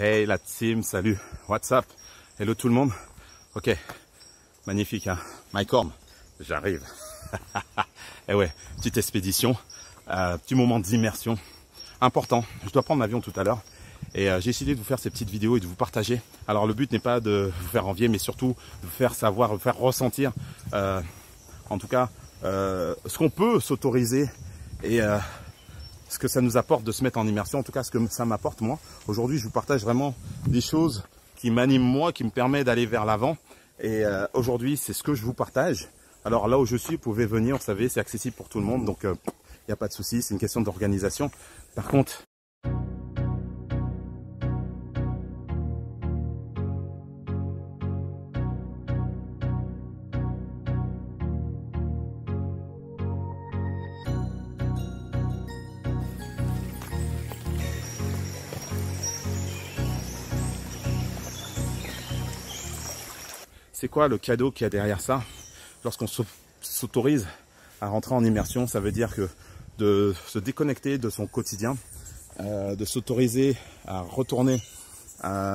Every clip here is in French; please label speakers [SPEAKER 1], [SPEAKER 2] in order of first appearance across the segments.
[SPEAKER 1] Hey la team, salut, what's up? Hello tout le monde. Ok, magnifique hein, Mike Horn, j'arrive. Et ouais, petite expédition, petit moment d'immersion important. Je dois prendre l'avion tout à l'heure et j'ai décidé de vous faire ces petites vidéos et de vous partager. Alors le but n'est pas de vous faire envier, mais surtout de vous faire savoir, de vous faire ressentir, en tout cas, ce qu'on peut s'autoriser et ce que ça nous apporte de se mettre en immersion, en tout cas ce que ça m'apporte moi. Aujourd'hui, je vous partage vraiment des choses qui m'animent moi, qui me permettent d'aller vers l'avant. Et aujourd'hui, c'est ce que je vous partage. Alors là où je suis, vous pouvez venir, vous savez, c'est accessible pour tout le monde, donc il n'y a pas de souci, c'est une question d'organisation. Par contre, c'est quoi le cadeau qu'il y a derrière ça? Lorsqu'on s'autorise à rentrer en immersion, ça veut dire que de se déconnecter de son quotidien, de s'autoriser à retourner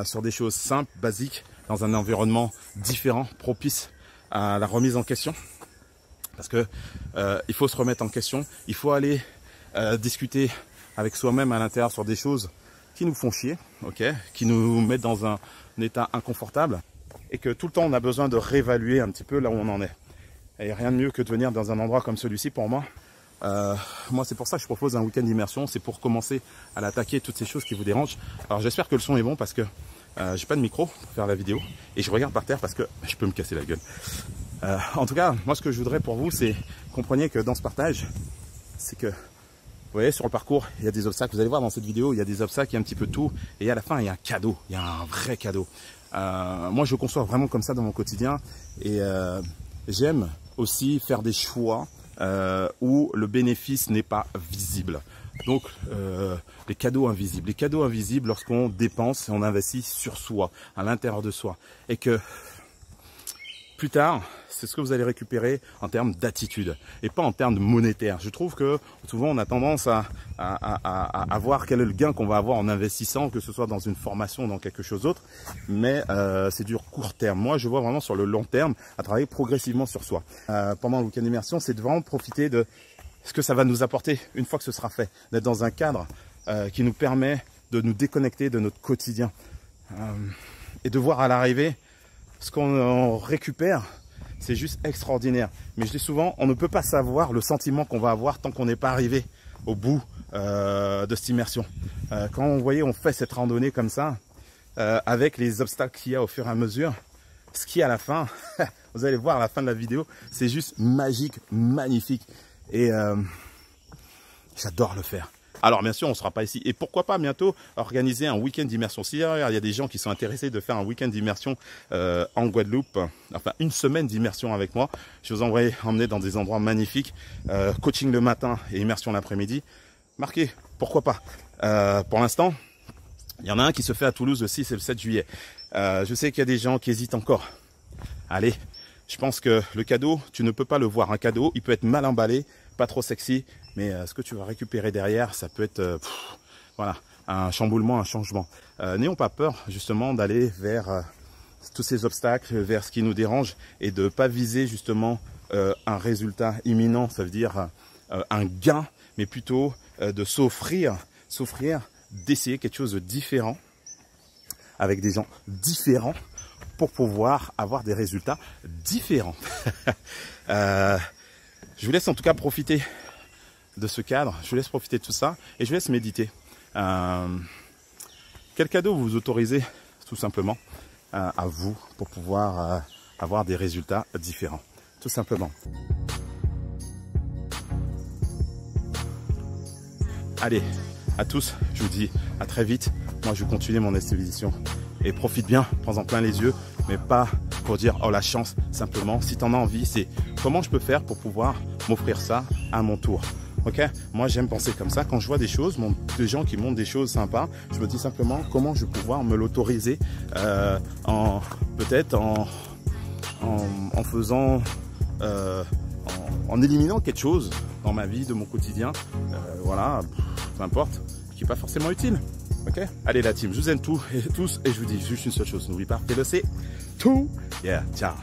[SPEAKER 1] sur des choses simples, basiques, dans un environnement différent, propice à la remise en question. Parce que il faut se remettre en question, il faut aller discuter avec soi-même à l'intérieur sur des choses qui nous font chier, okay, qui nous mettent dans un état inconfortable. Et que tout le temps on a besoin de réévaluer un petit peu là où on en est. Et rien de mieux que de venir dans un endroit comme celui-ci pour moi. Moi c'est pour ça que je propose un week-end d'immersion, c'est pour commencer à l'attaquer toutes ces choses qui vous dérangent. Alors j'espère que le son est bon parce que j'ai pas de micro pour faire la vidéo et je regarde par terre parce que je peux me casser la gueule. En tout cas, moi ce que je voudrais pour vous, c'est compreniez que dans ce partage, c'est que vous voyez, sur le parcours, il y a des obstacles. Vous allez voir dans cette vidéo, il y a des obstacles, il y a un petit peu de tout. Et à la fin, il y a un cadeau. Il y a un vrai cadeau. Moi, je conçois vraiment comme ça dans mon quotidien. Et j'aime aussi faire des choix où le bénéfice n'est pas visible. Donc, les cadeaux invisibles. Les cadeaux invisibles lorsqu'on dépense et on investit sur soi, à l'intérieur de soi. Et que plus tard, c'est ce que vous allez récupérer en termes d'attitude et pas en termes monétaires. Je trouve que souvent on a tendance à voir quel est le gain qu'on va avoir en investissant, que ce soit dans une formation ou dans quelque chose d'autre, mais c'est du court terme. Moi, je vois vraiment sur le long terme à travailler progressivement sur soi. Pendant le week-end d'immersion, c'est de vraiment profiter de ce que ça va nous apporter une fois que ce sera fait, d'être dans un cadre qui nous permet de nous déconnecter de notre quotidien et de voir à l'arrivée ce qu'on récupère. C'est juste extraordinaire. Mais je dis souvent, on ne peut pas savoir le sentiment qu'on va avoir tant qu'on n'est pas arrivé au bout de cette immersion. Quand on fait cette randonnée comme ça, avec les obstacles qu'il y a au fur et à mesure, ce qui est à la fin, vous allez voir à la fin de la vidéo, c'est juste magique, magnifique. Et j'adore le faire. Alors bien sûr, on ne sera pas ici. Et pourquoi pas bientôt organiser un week-end d'immersion. Si il y a des gens qui sont intéressés de faire un week-end d'immersion en Guadeloupe, enfin une semaine d'immersion avec moi, je vous emmener dans des endroits magnifiques, coaching le matin et immersion l'après-midi. Marquez, pourquoi pas. Pour l'instant, il y en a un qui se fait à Toulouse le 6 et le 7 juillet. Je sais qu'il y a des gens qui hésitent encore. Allez, je pense que le cadeau, tu ne peux pas le voir. Un cadeau, il peut être mal emballé, pas trop sexy, mais ce que tu vas récupérer derrière, ça peut être voilà, un chamboulement, un changement. N'ayons pas peur justement d'aller vers tous ces obstacles, vers ce qui nous dérange et de ne pas viser justement un résultat imminent, ça veut dire un gain, mais plutôt de s'offrir d'essayer quelque chose de différent avec des gens différents pour pouvoir avoir des résultats différents. Je vous laisse en tout cas profiter de ce cadre, je vous laisse profiter de tout ça et je vous laisse méditer. Quel cadeau vous autorisez tout simplement à vous pour pouvoir avoir des résultats différents, tout simplement. Allez, à tous, je vous dis à très vite. Moi, je vais continuer mon expédition et profite bien, prends-en plein les yeux, mais pas pour dire oh la chance, simplement si tu en as envie, c'est comment je peux faire pour pouvoir m'offrir ça à mon tour. Ok, moi j'aime penser comme ça. Quand je vois des choses, des gens qui montrent des choses sympas, je me dis simplement comment je vais pouvoir me l'autoriser peut-être en faisant, en éliminant quelque chose dans ma vie, de mon quotidien, voilà, peu importe, qui n'est pas forcément utile. Ok? Allez la team, je vous aime tous et je vous dis juste une seule chose. N'oubliez pas, fais-le, c'est tout. Yeah, ciao.